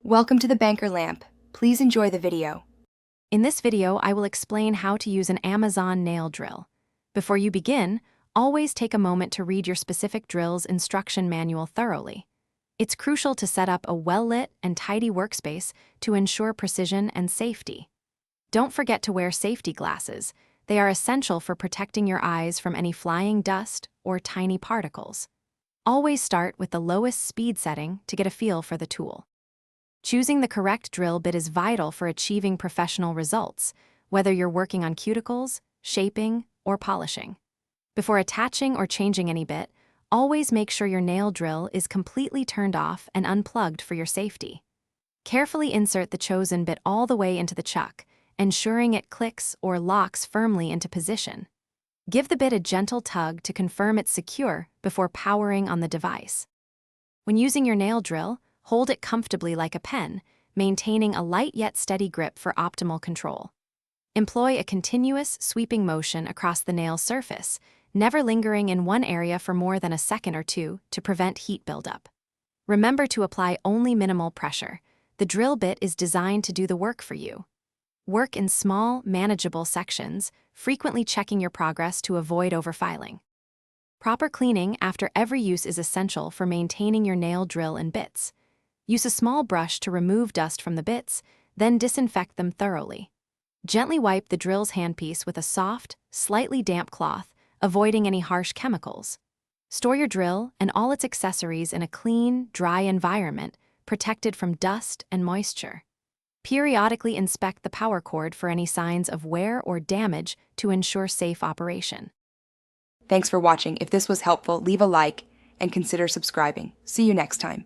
Welcome to the Banker Lamp. Please enjoy the video. In this video, I will explain how to use an Amazon nail drill. Before you begin, always take a moment to read your specific drill's instruction manual thoroughly. It's crucial to set up a well-lit and tidy workspace to ensure precision and safety. Don't forget to wear safety glasses. They are essential for protecting your eyes from any flying dust or tiny particles. Always start with the lowest speed setting to get a feel for the tool. Choosing the correct drill bit is vital for achieving professional results, whether you're working on cuticles, shaping, or polishing. Before attaching or changing any bit, always make sure your nail drill is completely turned off and unplugged for your safety. Carefully insert the chosen bit all the way into the chuck, ensuring it clicks or locks firmly into position. Give the bit a gentle tug to confirm it's secure before powering on the device. When using your nail drill, hold it comfortably like a pen, maintaining a light yet steady grip for optimal control. Employ a continuous, sweeping motion across the nail surface, never lingering in one area for more than a second or two to prevent heat buildup. Remember to apply only minimal pressure. The drill bit is designed to do the work for you. Work in small, manageable sections, frequently checking your progress to avoid overfiling. Proper cleaning after every use is essential for maintaining your nail drill and bits. Use a small brush to remove dust from the bits, then disinfect them thoroughly. Gently wipe the drill's handpiece with a soft, slightly damp cloth, avoiding any harsh chemicals. Store your drill and all its accessories in a clean, dry environment, protected from dust and moisture. Periodically inspect the power cord for any signs of wear or damage to ensure safe operation. Thanks for watching. If this was helpful, leave a like and consider subscribing. See you next time.